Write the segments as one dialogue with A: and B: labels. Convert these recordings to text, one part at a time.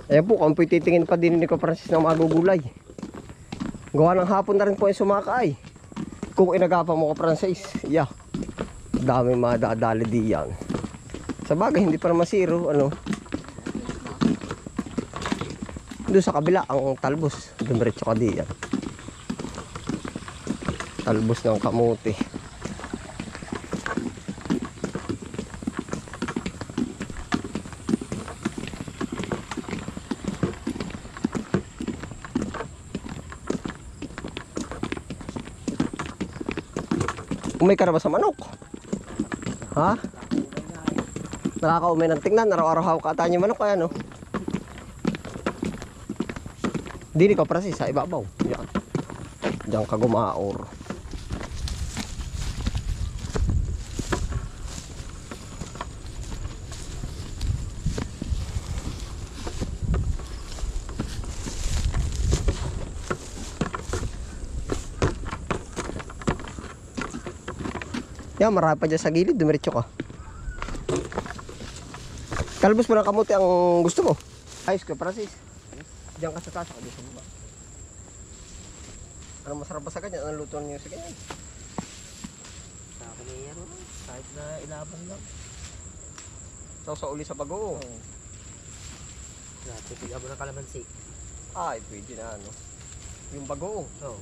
A: Ayan po, kung po'y titingin pa din ni Ko Francis ng magugulay. Gawa ng hapon na rin po ay sumakay. Kung inagapa mo Ko Francis, yeah, dami madadali diyan. Sa bagay, hindi pa naman zero, ano. Doon sa kabila, ang talbos. Dumiretso ka diyan. Talbos ng kamuti. Umay ka na ba sa manok? Ha? Nakakaumay ng tingnan. Araw-araw hawak ata niyo manok kaya no? Dini Ko Francis sa ibabaw. Yan. Diyan ka gumaor. Yan, marami pa dyan sa gilid. Dumiretso ka. Talbos mo ng kamuti ang gusto mo. Ayos Ko Francis. Diyan ka sa taas. Ako sa baba. Ano masarap ba sa ganyan? Anong luto niyo sa ganyan?
B: Sa akin na yan. Kahit na ilaban lang.
A: Sa uli sa bago.
B: Oo. Tipigan mo ng kalamansi.
A: Ay, pwede na ano. Yung bago.
B: Oo.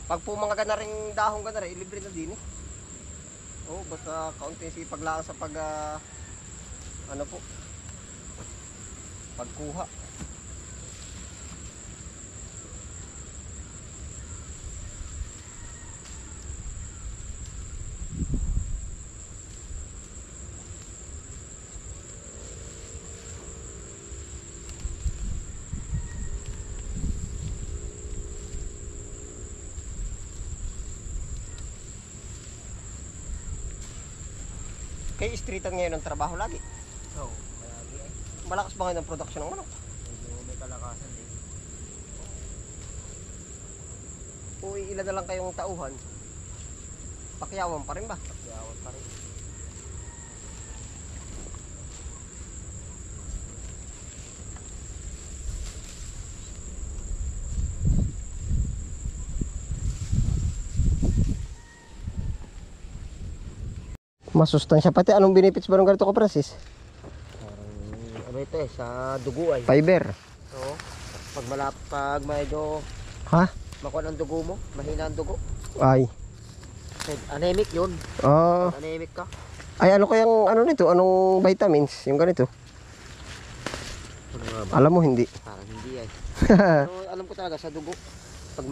A: Pag po mga gana ring dahon ka na rin, ilibre na din eh. Oo, basta kaunting sipag lang sa pag, ano po, pagkuha. Kay streetan ngayon ang trabaho lagi.
B: Oo. Malagi eh.
A: Malakas ba ngayon ang production ng manok?
B: Medyo may kalakasan din.
A: O ilan na lang kayong tauhan? Pakyawan pa rin ba?
B: Pagyawan pa rin.
A: Masustansya pati. Anong benefits ba ng ganito Ko Francis?
B: Parang ano ito eh, sa dugo ay.
A: Fiber.
B: Oo. Pag medyo
A: Ha?
B: makuha ng dugo mo, mahina ang dugo.
A: Ay.
B: Anemic yun.
A: Ah.
B: Anemic ka.
A: Ay, ano kayang ano nito? Anong vitamins? Yung ganito?
B: Ano nga ba?
A: Alam mo hindi.
B: Parang hindi ay. Pero alam ko talaga sa dugo. Pag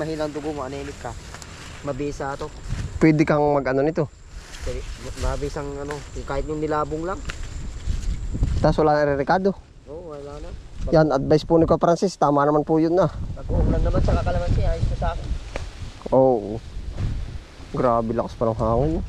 B: mahina ang dugo mo, anemic ka. Mabisa to.
A: Pwede kang mag-ano nito.
B: Mabisang ano, kahit yung nilabong lang.
A: Tapos wala na rekado.
B: Oo, wala na.
A: Yan, advice po ni Ko Francis. Tama naman po yun na.
B: Pag-uulan naman sa kakalamansi, ayos na sa akin.
A: Oo. Grabe lakas pa ng hangin.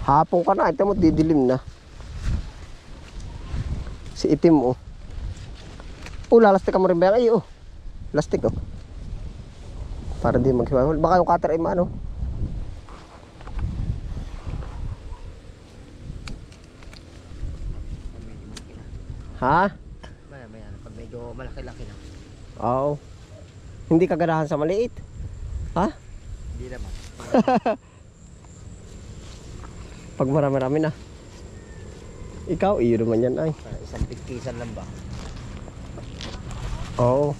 A: Hapon ka na, ito mo didilim na. Si itim oh. Oh, lalastik ka mo rin ba yan? Ay oh. Lastik oh. Para di maghiwalay. Baka yung cutter ay maano. Ha?
B: Maya, pag medyo malaki-laki na.
A: Oo. Hindi ka ganahan sa maliit. Ha?
B: Hindi naman.
A: Pag marami-rami na. Ikaw, iyo naman yan ay.
B: Para isang pigkisan lang ba?
A: Oo.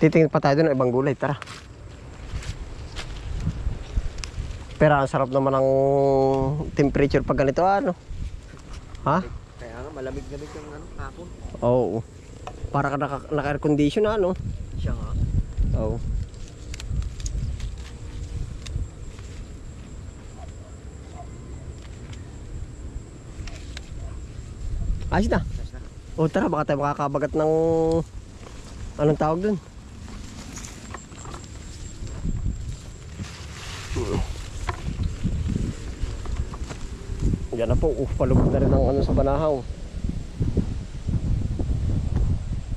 A: Titingin pa tayo doon ng ibang gulay, tara. Pero ang sarap naman ng temperature pag ganito, ano? Ha?
B: Kaya nga, malamig-lamig yung ano, hapon.
A: Oo. Para ka naka-air condition, ano?
B: Siya nga.
A: Oo. Ayos na.
B: Tapos na.
A: O tara, baka tayo makakabagat ng anong tawag dun? Yan na po, palubog na rin ang ano sa banahaw.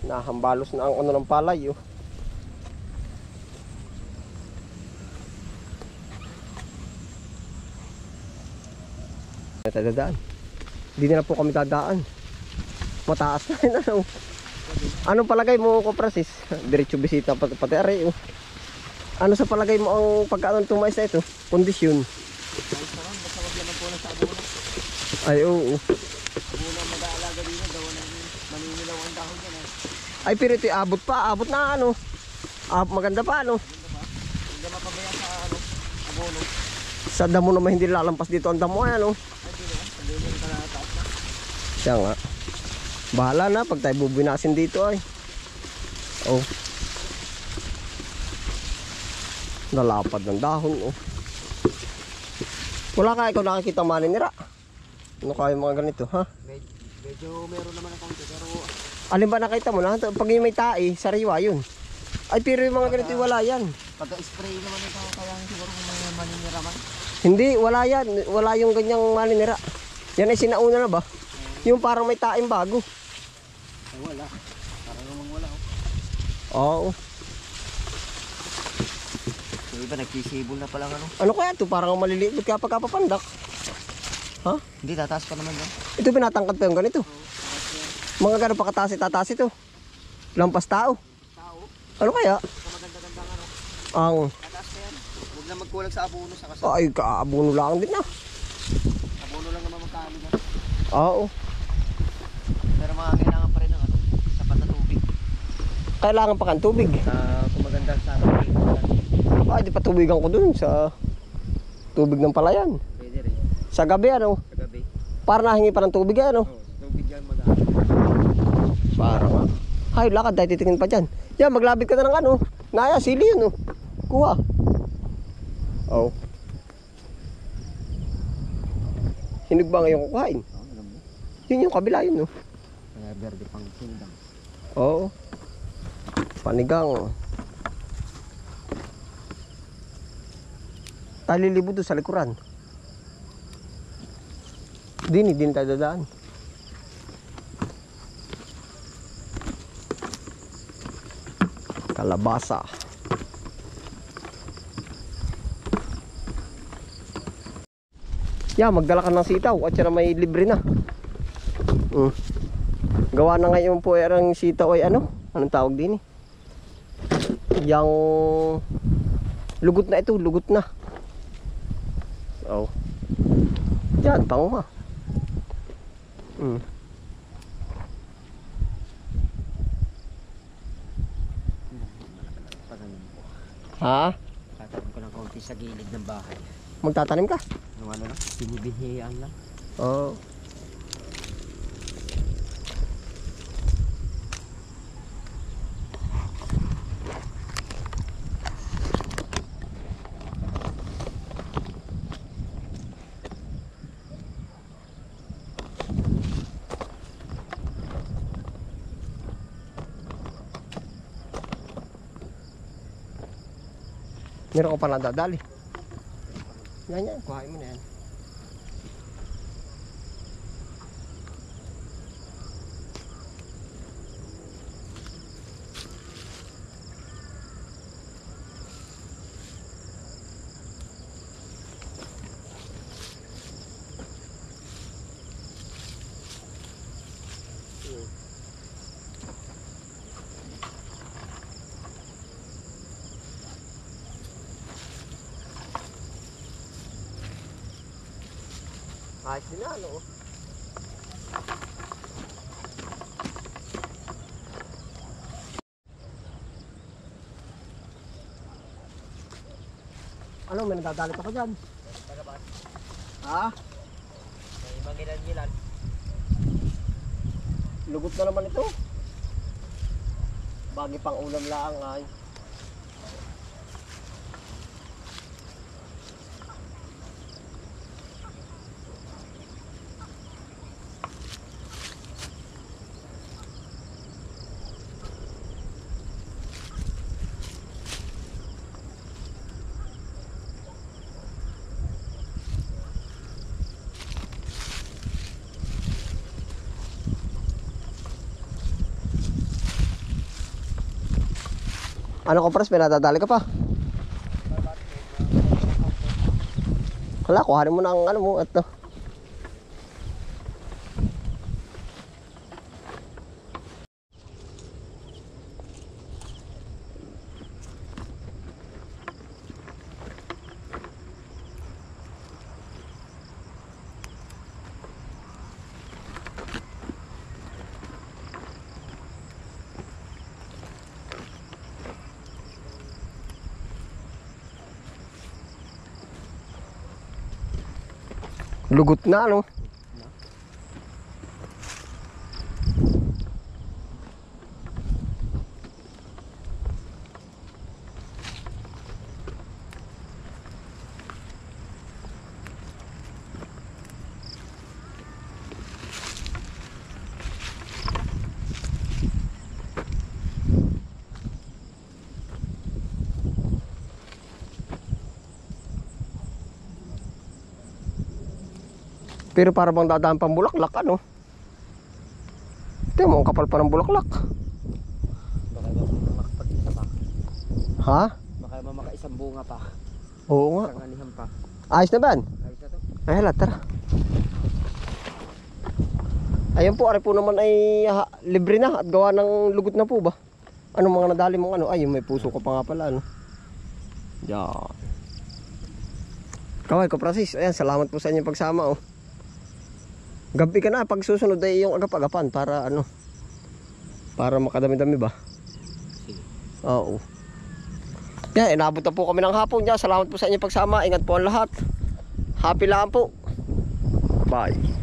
A: Nahambalos na ang ano ng palay, oh. Dadaan. Hindi na po kami dadaan. Mataas na rin, ano. Anong palagay mo ko, Francis? Diretso bisita pati are, oh. Ano sa palagay mo ang pagkaano tumaas na ito? Kondisyon.
B: Ayos naman, basta wag naman po lang sa abono.
A: Ay, oo.
B: Abono ang mag-aalaga din na gawa ng maninilaw ang dahon yan eh.
A: Ay, pero ito abot pa. Abot na ano. Maganda pa, ano.
B: Hindi mapabaya sa ano, abono.
A: Sa damo naman hindi lalampas dito ang damo, ano.
B: Ay, di naman, sabihin nyo ka na taas na.
A: Siya nga. Bahala na pag tayo bubinasin dito, ay. Oh. Nalapad ng dahon, oh. Wala ka ikaw nakikita maninira. Ano kaya mga ganito, ha?
B: Medyo meron naman akong ito, pero
A: Alin ba nakita mo na? Pag yung may tae, sariwa yun. Ay, pero yung mga ganito wala yan.
B: pagka-spray naman ito, kaya siguro kung may maninira man.
A: Hindi, wala yan. Wala yung ganyang maninira. Yan ay sinauna na ba? Yung parang may taeng bago.
B: Ay, wala. Parang namang wala.
A: Oo.
B: Yung iba nagsisibol na palang ano.
A: Ano kaya ito? Parang maliliit kaya pagkapapandak. Ha?
B: Hindi, tataas pa naman yan.
A: Ito pinatangkad pa yung ganito. Mga gano'n pa kataas ito. Lampas tao.
B: Tao,
A: Ano kaya?
B: sa maganda-gandang ano.
A: Ang
B: Tataas pa yan. Huwag na magkulag sa abono sa kasal.
A: ay kaabuno lang din na.
B: Abono lang naman magkano yan.
A: Oo.
B: Pero mga kailangan pa rin ng ano, sapat na tubig.
A: Kailangan pa kang tubig.
B: Kung maganda sa atin.
A: Ay, di pa tubigan ko dun sa tubig ng palayan.
B: Pwede rin.
A: Sa gabi ano?
B: Sa gabi.
A: Para nahingi pa ng tubig ano?
B: Oo, tubig yan mag-ano.
A: Para nga. Hay, lakad tayo titingin pa dyan. Yan, maglabit ka na ng ano. Naya, sili yun, oh. Kuha. Oh. Hinog ba ngayon kukain?
B: Oo, alam mo.
A: Yun yung kabila yun, oh.
B: Kaya verde pang sindang.
A: Oo. Panigang. Talilibot doon sa likuran. Dini tayo dadaan. Kalabasa. Yeah, magdala ka ng sitaw at saka may libre na. Gawa na ngayon po ang sitaw ay ano? Anong tawag din eh? Yang lugot na ito, lugot na. Oh. Yan, tango ha.
B: Patanim ko.
A: Ha?
B: Tatanim ko ng kaunti sa gilid ng bahay.
A: Magtatanim ka?
B: Yung ano lang, binibinhiyaan lang.
A: Oo. Meron ko pa nadadali. Yan yan, kuhain mo na yan. Ayos din na, ano? Ano, may nadadali pa ka dyan? Ha?
B: May mangilan-ngilan.
A: Lugot na naman ito. Bagi pang ulam lang ay. Ano ko pres, may nadadali ka pa? Wala, kuhanin mo na ang ano mo at no. Lugot na ano. Pero para bang dadaan pang bulaklak ano. Tingnan mo, ang kapal pa ng bulaklak.
B: Baka makapag-isa pa.
A: Ha?
B: Baka makaisang bunga pa.
A: Oo nga.
B: Isang anihan pa.
A: Ayos na ba?
B: Ayos na to.
A: Ay hala, tara. Ayun po, ari po naman ay libre na at gawa ng lugot na po ba? Anong mga nadali mong ano? Ay, may puso ko pa nga pala ano. Yan. Kaway ko Francis, ayan, salamat po sa inyong pagsama oh. Gabi ka na, pag susunod ay yung agap-agapan para ano, para makadami-dami ba?
B: Sige.
A: Oo. Yan, inabot na po kami ng hapon dyan. Salamat po sa inyong pagsama. Ingat po ang lahat. Happy lang po. Bye.